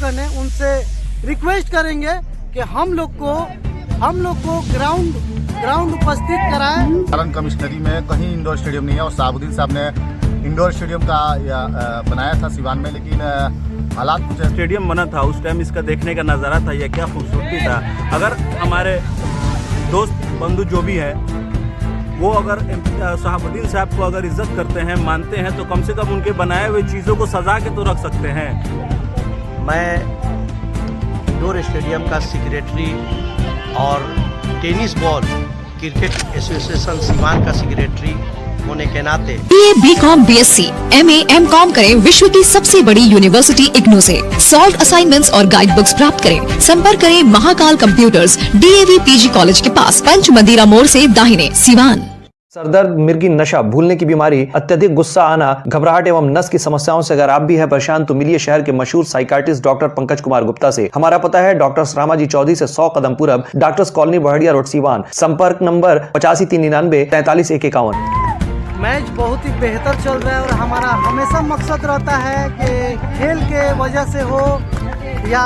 नेतागण है उनसे रिक्वेस्ट करेंगे कि हम लोग को ग्राउंड उपस्थित कराएं। सारण कमिश्नरी में कहीं इंडोर स्टेडियम नहीं है और शहाबुद्दीन साहब ने इंडोर स्टेडियम का बनाया था सिवान में, लेकिन हालात कुछ स्टेडियम बना था उस टाइम इसका देखने का नज़ारा था, यह क्या खूबसूरती था। अगर हमारे दोस्त बंधु जो भी है वो अगर शहाबुद्दीन साहब को अगर इज्जत करते हैं, मानते हैं, तो कम से कम उनके बनाए हुए चीज़ों को सजा के तो रख सकते हैं। मैं इंडोर स्टेडियम का सेक्रेटरी और tennis ball cricket association Siwan का सेक्रेटरी होने के नाते BA, BCom, BSc, MA, MCom करें विश्व की सबसे बड़ी यूनिवर्सिटी इग्नू से। सॉल्व असाइनमेंट्स और गाइड बुक्स प्राप्त करें। संपर्क करें Mahakal computers, DAV PG college के पास, पंच मंदिरा मोड़ से दाहिने, सिवान। सरदर्द, मिर्गी, नशा, भूलने की बीमारी, अत्यधिक गुस्सा आना, घबराहट एवं नस की समस्याओं से अगर आप भी हैं परेशान तो मिलिए शहर के मशहूर साइकाट्रिस्ट डॉक्टर पंकज कुमार गुप्ता से। हमारा पता है डॉक्टर रामाजी चौधरी से 100 कदम पूरब, doctors colony Bahadiya road, Siwan. संपर्क नंबर 85 399 43 151। मैच बहुत ही बेहतर चल रहा है और हमारा हमेशा मकसद रहता है कि खेल के वजह से हो या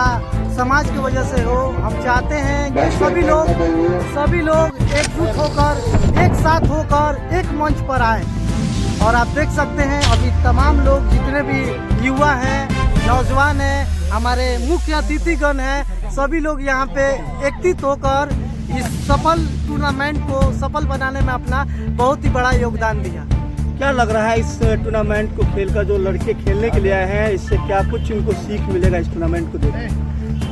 समाज की वजह से हो, हम चाहते हैं कि सभी लोग एकजुट होकर, एक साथ होकर एक मंच पर आए। और आप देख सकते हैं अभी तमाम लोग जितने भी युवा हैं, नौजवान हैं, हमारे मुख्य अतिथिगण हैं, सभी लोग यहाँ पे एकत्रित होकर इस सफल टूर्नामेंट को सफल बनाने में अपना बहुत ही बड़ा योगदान दिया। क्या लग रहा है इस टूर्नामेंट को खेल कर जो लड़के खेलने के लिए आए हैं, इससे क्या कुछ उनको सीख मिलेगा इस टूर्नामेंट को देख?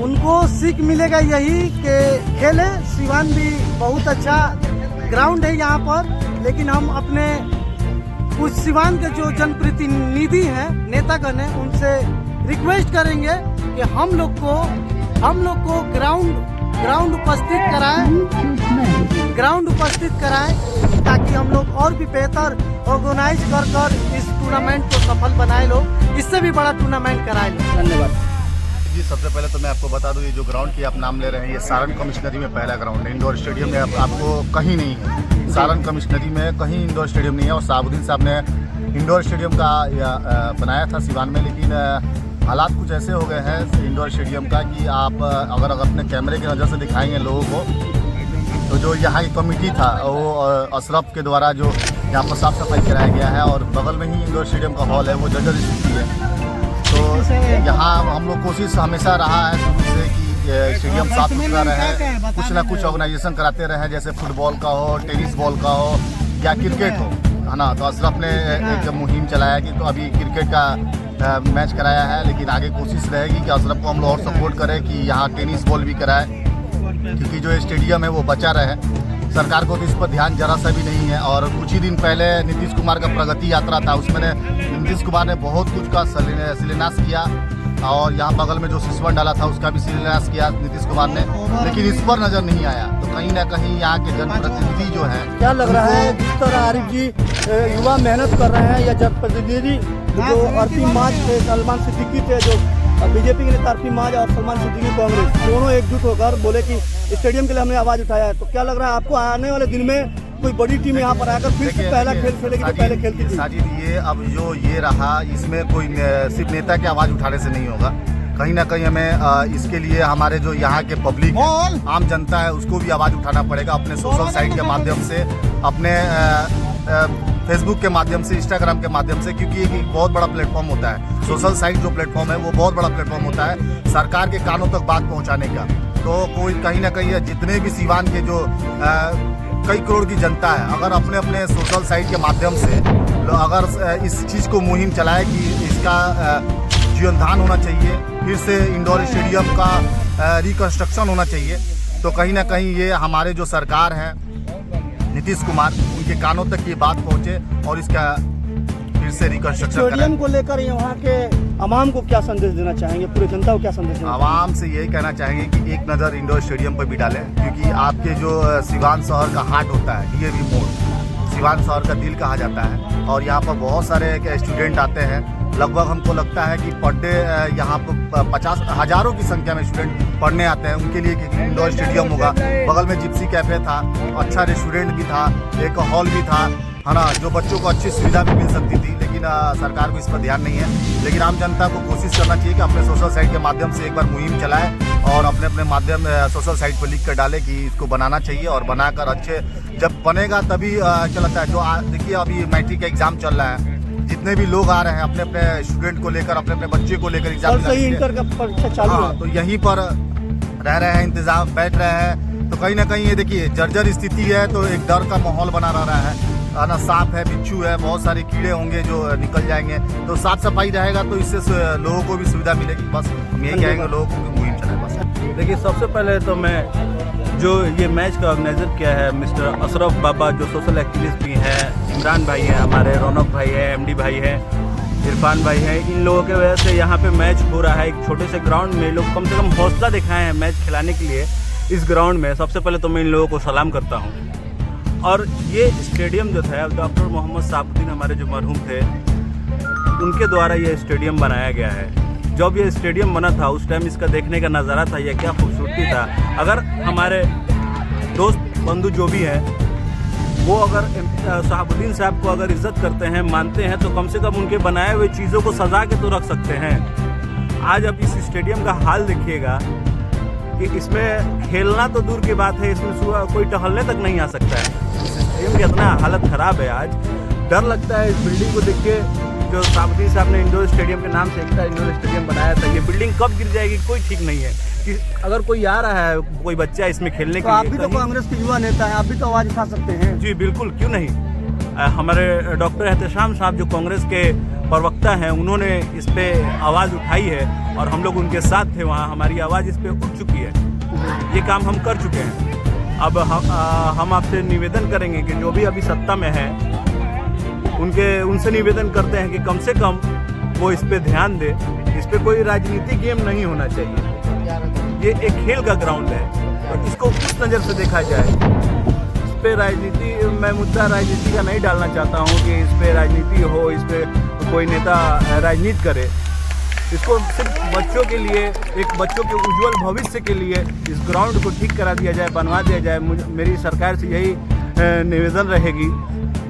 उनको सीख मिलेगा यही कि खेले। सिवान भी बहुत अच्छा ग्राउंड है यहाँ पर, लेकिन हम अपने कुछ सिवान के जो जनप्रतिनिधि हैं, नेतागण हैं, उनसे रिक्वेस्ट करेंगे कि हम लोग को ग्राउंड उपस्थित कराएं ताकि हम लोग और भी बेहतर ऑर्गेनाइज कर इस टूर्नामेंट को सफल बनाए, लोग इससे भी बड़ा टूर्नामेंट कराए लोग। धन्यवाद जी। सबसे पहले तो मैं आपको बता दूं, ये जो ग्राउंड की आप नाम ले रहे हैं, ये सारण कमिश्नरी में पहला ग्राउंड है। इंडोर स्टेडियम में आपको कहीं नहीं है। सारण कमिश्नरी में कहीं इंडोर स्टेडियम नहीं है और शहाबुद्दीन साहब ने इंडोर स्टेडियम का बनाया था सिवान में, लेकिन हालात कुछ ऐसे हो गए हैं इंडोर स्टेडियम का कि आप अगर अपने कैमरे की नज़र से दिखाएंगे लोगों को, तो जो यहाँ की कमेटी था वो अशरफ के द्वारा जो यहाँ पर साफ़ सफाई कराया गया है और बगल में ही इंडोर स्टेडियम का हॉल है, वो जर्जर स्थिति है। तो यहाँ हम लोग कोशिश हमेशा रहा है शुरू से कि स्टेडियम साफ सुथरा रहे, कुछ ना कुछ ऑर्गेनाइजेशन कराते रहे, जैसे फुटबॉल का हो, टेनिस बॉल का हो या क्रिकेट हो, है ना। तो अशरफ ने एक मुहिम चलाया कि तो अभी क्रिकेट का मैच कराया है, लेकिन आगे कोशिश रहेगी कि अशरफ को हम लोग और सपोर्ट करें कि यहाँ टेनिस बॉल भी कराए, क्योंकि जो स्टेडियम है वो बचा रहे। सरकार को तो इस पर ध्यान जरा सा भी नहीं है। और कुछ ही दिन पहले नीतीश कुमार का प्रगति यात्रा था, उसमें नीतीश कुमार ने बहुत कुछ का शिलान्यास किया और यहाँ बगल में जो सिसवन डाला था उसका भी शिलान्यास किया नीतीश कुमार ने, लेकिन इस पर नज़र नहीं आया। तो कहीं ना कहीं यहाँ के जनप्रतिनिधि जो हैं, क्या लग रहा है जिस तरह आरिफ जी युवा मेहनत कर रहे हैं, या जनप्रतिनिधि जो अरपी माज थे, सलमान सिद्दीकी थे, जो बीजेपी के नेता अरपी माज और सलमान सिद्दीकी कांग्रेस, दोनों एकजुट होकर बोले कि स्टेडियम के लिए हमने आवाज़ उठाया है, तो क्या लग रहा है आपको आने वाले दिन में कोई बड़ी टीम यहाँ पर आकर फिर से पहला खेल खेलेगी जो पहले खेलती थी? साजिद, ये अब जो ये रहा, इसमें कोई सिर्फ नेता की आवाज़ उठाने से नहीं होगा। कहीं ना कहीं हमें इसके लिए हमारे जो यहाँ के पब्लिक आम जनता है उसको भी आवाज़ उठाना पड़ेगा, अपने सोशल साइट के माध्यम से, अपने फेसबुक के माध्यम से, इंस्टाग्राम के माध्यम से, क्योंकि एक बहुत बड़ा प्लेटफॉर्म होता है सोशल साइट जो प्लेटफॉर्म है, वो बहुत बड़ा प्लेटफॉर्म होता है सरकार के कानों तक बात पहुँचाने का। तो कोई कहीं ना कहीं जितने भी सिवान के जो कई करोड़ की जनता है, अगर अपने अपने सोशल साइट के माध्यम से अगर इस चीज़ को मुहिम चलाए कि इसका जीवनदान होना चाहिए, फिर से इंडोर स्टेडियम का रिकंस्ट्रक्शन होना चाहिए, तो कहीं ना कहीं ये हमारे जो सरकार है नीतीश कुमार, उनके कानों तक ये बात पहुँचे और इसका फिर से रिकंस्ट्रक्शन स्टेडियम को लेकर यहाँ के आवाम को क्या संदेश देना चाहेंगे, पूरे जनता को क्या संदेश देना चाहेंगे? आवाम से यही कहना चाहेंगे कि एक नज़र इंडोर स्टेडियम पर भी डालें, क्योंकि आपके जो सिवान शहर का हार्ट होता है, DAV मोड़ सिवान शहर का दिल कहा जाता है, और यहाँ पर बहुत सारे स्टूडेंट आते हैं। लगभग हमको लगता है कि पर डे यहाँ पर 50 हज़ारों की संख्या में स्टूडेंट पढ़ने आते हैं। उनके लिए एक इंडोर स्टेडियम होगा, बगल में जिप्सी कैफ़े था, अच्छा रेस्टोरेंट भी था, एक हॉल भी था, है ना, जो बच्चों को अच्छी सुविधा भी मिल सकती थी। लेकिन लेकिन सरकार को इस पर ध्यान नहीं है। लेकिन आम जनता को कोशिश करना चाहिए कि अपने सोशल साइट के माध्यम से एक बार मुहिम चलाए और अपने अपने माध्यम सोशल साइट पर लिख कर डाले कि इसको बनाना चाहिए, और बनाकर अच्छे जब बनेगा तभी चलता है। जो देखिए अभी मैट्रिक का एग्जाम चल रहा है, जितने भी लोग आ रहे हैं अपने अपने स्टूडेंट को लेकर, अपने अपने बच्चे को लेकर एग्जाम कल से ही इंटर का परीक्षा चालू है। तो यहीं पर रह रहे हैं, इंतजाम बैठ रहे हैं, तो कहीं ना कहीं ये देखिए जर्जर स्थिति है, तो एक डर का माहौल बना रह रहा है ना। सांप है, बिच्छू है, बहुत सारे कीड़े होंगे जो निकल जाएंगे, तो साफ सफाई रहेगा तो इससे लोगों को भी सुविधा मिलेगी। बस हम यही कहेंगे लोगों को मुहिम चलाए बस। देखिए सबसे पहले तो मैं जो ये मैच का ऑर्गेनाइजर किया है मिस्टर अशरफ बाबा, जो सोशल एक्टिविस्ट भी हैं, इमरान भाई हैं, हमारे रौनक भाई हैं, एमडी भाई हैं, इरफान भाई हैं, इन लोगों के वजह से यहाँ पे मैच हो रहा है। एक छोटे से ग्राउंड में लोग कम से कम हौसला दिखाए हैं मैच खिलाने के लिए इस ग्राउंड में। सबसे पहले तो मैं इन लोगों को सलाम करता हूँ। और ये स्टेडियम जो था डॉक्टर मोहम्मद साबुद्दीन हमारे जो मरहूम थे, उनके द्वारा ये स्टेडियम बनाया गया है। जब ये स्टेडियम बना था उस टाइम इसका देखने का नज़ारा था, यह क्या खूबसूरती था। अगर हमारे दोस्त बंधु जो भी हैं वो अगर शहाबुद्दीन साहब को अगर इज़्ज़त करते हैं, मानते हैं, तो कम से कम उनके बनाए हुए चीज़ों को सजा के तो रख सकते हैं। आज आप इस स्टेडियम का हाल देखिएगा कि इसमें खेलना तो दूर की बात है, इसमें कोई टहलने तक नहीं आ सकता है। स्टेडियम की इतना हालत ख़राब है, आज डर लगता है। इस बिल्डिंग को देख के जो शहाबुद्दीन साहब ने इंडोर स्टेडियम के नाम से एक इंडोर स्टेडियम बनाया था, ये बिल्डिंग कब गिर जाएगी कोई ठीक नहीं है। कि अगर कोई आ रहा है, कोई बच्चा इसमें खेलने के लिए, आप भी तो कांग्रेस के युवा नेता हैं, आप भी तो आवाज़ उठा सकते हैं। जी बिल्कुल, क्यों नहीं। हमारे डॉक्टर एहतेशाम साहब जो कांग्रेस के प्रवक्ता हैं, उन्होंने इस पर आवाज़ उठाई है और हम लोग उनके साथ थे वहाँ। हमारी आवाज़ इस पर उठ चुकी है, ये काम हम कर चुके हैं। अब हम आपसे निवेदन करेंगे कि जो भी अभी सत्ता में है उनसे निवेदन करते हैं कि कम से कम वो इस पे ध्यान दे। इस पे कोई राजनीतिक गेम नहीं होना चाहिए, ये एक खेल का ग्राउंड है, तो इसको उस नज़र से देखा जाए। इस पे राजनीति, मैं मुद्दा राजनीति का नहीं डालना चाहता हूँ कि इस पे राजनीति हो, इस पे कोई नेता राजनीति करे। इसको सिर्फ बच्चों के लिए, एक बच्चों के उज्जवल भविष्य के लिए इस ग्राउंड को ठीक करा दिया जाए, बनवा दिया जाए। मेरी सरकार से यही निवेदन रहेगी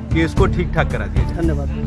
कि इसको ठीक ठाक करा दिया जाए। धन्यवाद।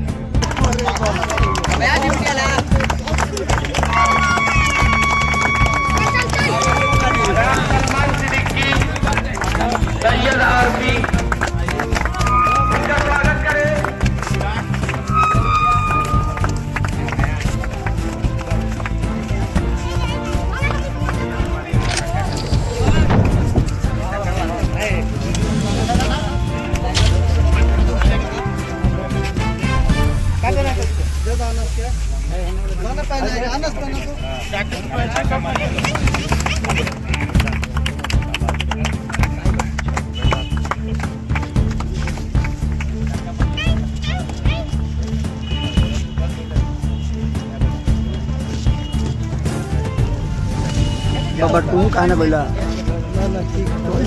बाबा तुम कहना बोला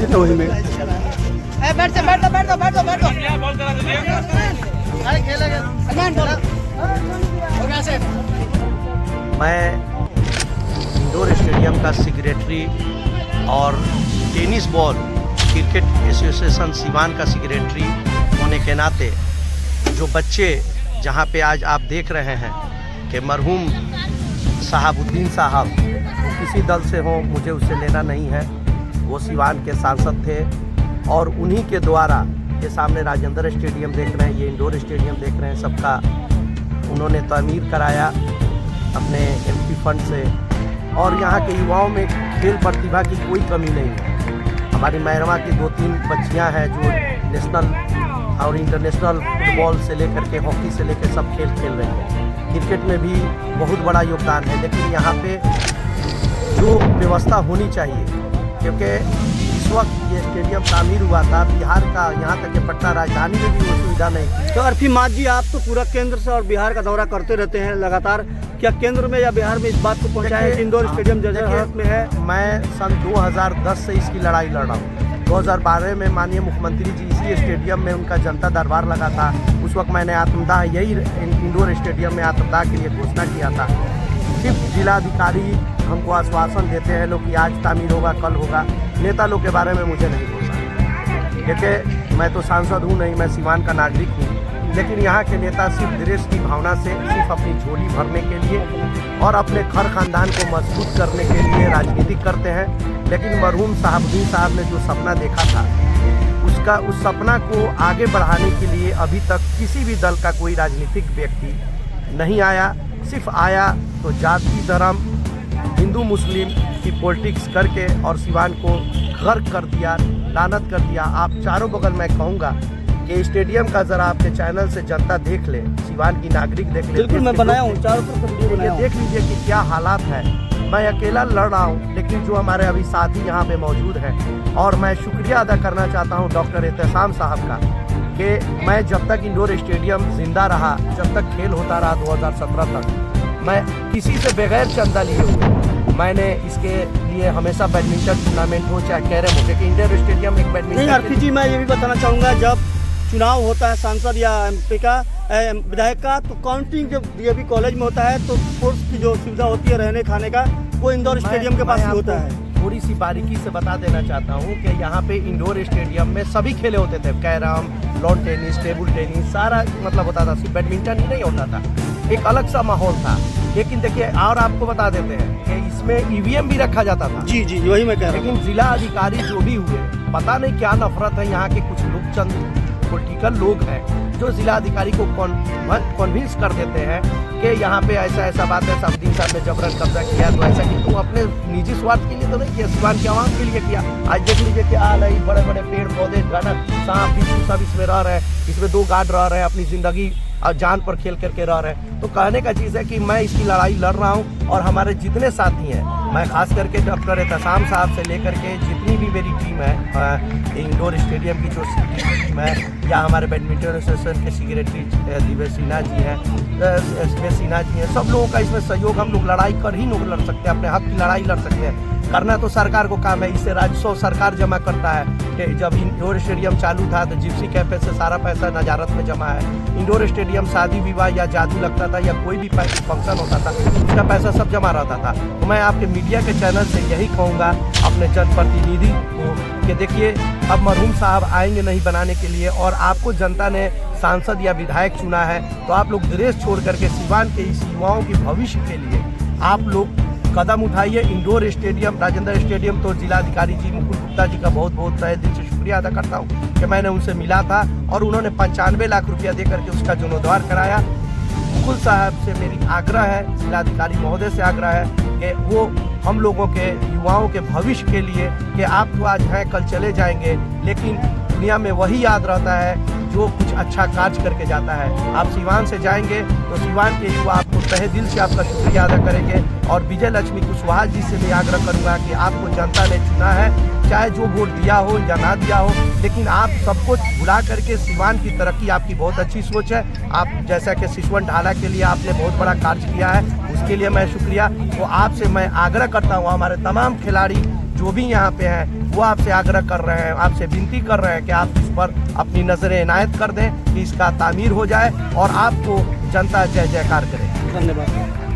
तो वही में बैठ दो। मैं इंडोर स्टेडियम का सेक्रेटरी और tennis ball cricket association Siwan का सेक्रेटरी होने के नाते जो बच्चे जहां पे आज आप देख रहे हैं कि मरहूम शहाबुद्दीन साहब, वो किसी दल से हों, मुझे उससे लेना नहीं है, वो सीवान के सांसद थे और उन्हीं के द्वारा ये सामने राजेंद्र स्टेडियम देख रहे हैं, ये इंडोर स्टेडियम देख रहे हैं, सबका उन्होंने तामीर कराया अपने एमपी फंड से। और यहाँ के युवाओं में खेल प्रतिभा की कोई कमी नहीं है। हमारी मैरमा की 2-3 बच्चियाँ हैं जो नेशनल और इंटरनेशनल फुटबॉल से लेकर के हॉकी से लेकर सब खेल खेल रही हैं। क्रिकेट में भी बहुत बड़ा योगदान है, लेकिन यहाँ पे जो व्यवस्था होनी चाहिए, क्योंकि इस वक्त ये स्टेडियम तामीर हुआ था, बिहार का यहाँ तक कि पटना राजधानी में भी वो सुविधा नहीं थी। तो अरफी माज जी, आप तो पूरा केंद्र से और बिहार का दौरा करते रहते हैं लगातार, क्या केंद्र में या बिहार में इस बात को पहुँचा है कि इंडोर स्टेडियम जर्जर हालत में है? मैं सन 2010 से इसकी लड़ाई लड़ रहा हूँ। 2012 में माननीय मुख्यमंत्री जी इसी स्टेडियम में उनका जनता दरबार लगा था। उस वक्त मैंने आत्मदाह, यही इंडोर स्टेडियम में आत्मदाह के लिए घोषणा किया था। सिर्फ जिलाधिकारी हमको आश्वासन देते हैं लोग कि आज तामीर होगा, कल होगा। नेता लोग के बारे में मुझे नहीं बोलना, क्योंकि मैं तो सांसद हूँ नहीं, मैं सीवान का नागरिक हूँ। लेकिन यहाँ के नेता सिर्फ देश की भावना से, सिर्फ अपनी झोली भरने के लिए और अपने घर खानदान को मजबूत करने के लिए राजनीति करते हैं। लेकिन मरहूम शहाबुद्दीन साहब ने जो सपना देखा था, उस सपना को आगे बढ़ाने के लिए अभी तक किसी भी दल का कोई राजनीतिक व्यक्ति नहीं आया। सिर्फ आया तो जाति धर्म हिंदू मुस्लिम की पॉलिटिक्स करके और सिवान को गर्क कर दिया, लानत कर दिया। आप चारों बगल मैं कहूँगा कि स्टेडियम का ज़रा आपके चैनल से जनता देख ले, सिवान की नागरिक देख ले। बिल्कुल मैं बनाया हूँ, चारों तरफ वीडियो बनाया हूँ। देख लीजिए कि क्या हालात है। मैं अकेला लड़ रहा हूँ, लेकिन जो हमारे अभी साथी यहाँ पे मौजूद हैं, और मैं शुक्रिया अदा करना चाहता हूँ डॉक्टर एहतसाम साहब का कि मैं जब तक इंडोर स्टेडियम जिंदा रहा, जब तक खेल होता रहा 2017 तक, मैं किसी से बगैर चंदा लिए हुए मैंने इसके लिए हमेशा बैडमिंटन टूर्नामेंट हो चाहे कैरम हो, क्योंकि इंडोर स्टेडियम एक बैडमिंटन। नहीं आरती जी, मैं ये भी बताना चाहूँगा, जब चुनाव होता है सांसद या एमपी का विधायक का, तो काउंटिंग जब डीएवी कॉलेज में होता है तो स्पोर्ट्स की जो सुविधा होती है रहने खाने का, वो इंडोर स्टेडियम के पास ही होता है। थोड़ी सी बारीकी से बता देना चाहता हूँ कि यहाँ पे इंडोर स्टेडियम में सभी खेले होते थे, carrom, lawn tennis, table tennis, सारा मतलब होता था। सिर्फ बैडमिंटन ही नहीं होता था, एक अलग सा माहौल था। लेकिन देखिए, और आपको बता देते हैं कि इसमें ईवीएम भी रखा जाता था। जी जी, वही मैं कह रहा हूँ। लेकिन जिला अधिकारी जो भी हुए, पता नहीं क्या नफरत है, यहाँ के कुछ लोग, चंद पॉलिटिकल लोग हैं जो जिला अधिकारी को कन्विंस कर देते हैं कि यहाँ पे ऐसा बात है, शहाबुद्दीन साहब ने जबरन कब्जा किया, तो ऐसा कि तुम अपने निजी स्वार्थ के लिए तो नहीं किया, सिवान के आवाम के लिए किया। आज देख लीजिए कि हाल है, बड़े बड़े पेड़ पौधे, सांप बिच्छू सब इसमें रह रहे हैं, इसमें 2 गार्ड रह रहे हैं, अपनी जिंदगी और जान पर खेल करके रह रहे हैं। तो कहने का चीज़ है कि मैं इसकी लड़ाई लड़ रहा हूँ, और हमारे जितने साथी हैं, मैं खास करके डॉक्टर एहतसाम साहब से लेकर के जितनी भी मेरी टीम है, इंडोर स्टेडियम की जो टीम है, या हमारे बैडमिंटन एसोसिएशन के सेक्रेटरी दिवेश सिन्हा जी हैं, सिन्हा जी हैं, सब लोगों का इसमें सहयोग। हम लोग लड़ाई कर ही नहीं लड़ सकते, अपने हक की लड़ाई लड़ सकते हैं। करना तो सरकार को काम है, इससे राजस्व सरकार जमा करता है। कि जब इंडोर स्टेडियम चालू था तो जिप्सी कैफे से सारा पैसा नजारत में जमा है। इंडोर स्टेडियम शादी विवाह या जादू लगता था या कोई भी फंक्शन होता था, उसका पैसा सब जमा रहता था। तो मैं आपके मीडिया के चैनल से यही कहूँगा अपने जनप्रतिनिधि को कि देखिए, अब मरहूम साहब आएंगे नहीं बनाने के लिए, और आपको जनता ने सांसद या विधायक चुना है, तो आप लोग देश छोड़ करके सिवान के इस युवाओं के भविष्य के लिए आप लोग कदम उठाइए। इंडोर स्टेडियम, राजेंद्र स्टेडियम, तो जिलाधिकारी जी मुकुल गुप्ता जी का बहुत बहुत तहे दिल से शुक्रिया अदा करता हूँ कि मैंने उनसे मिला था और उन्होंने 95 लाख रुपया दे करके उसका जीर्णोद्धार कराया। मुकुल साहब से मेरी आग्रह है, जिलाधिकारी महोदय से आग्रह है कि वो हम लोगों के युवाओं के भविष्य के लिए, कि आप तो आज हैं कल चले जाएंगे, लेकिन दुनिया में वही याद रहता है जो कुछ अच्छा कार्य करके जाता है। आप सिवान से जाएंगे तो सिवान के युवा आपको तहे दिल से आपका शुक्रिया अदा करेंगे। और विजय लक्ष्मी कुशवाहा जी से मैं आग्रह करूंगा कि आपको जनता ने चुना है, चाहे जो वोट दिया हो या ना दिया हो, लेकिन आप सबको भुला करके सिवान की तरक्की, आपकी बहुत अच्छी सोच है। आप जैसा कि सिसवन ढाला के लिए आपने बहुत बड़ा कार्य किया है, उसके लिए मैं शुक्रिया। तो आपसे मैं आग्रह करता हूँ, हमारे तमाम खिलाड़ी जो भी यहाँ पे हैं वो आपसे आग्रह कर रहे हैं, आपसे विनती कर रहे हैं कि आप इस पर अपनी नज़रें इनायत कर दें कि इसका तामीर हो जाए और आपको जनता जय जयकार करे। धन्यवाद।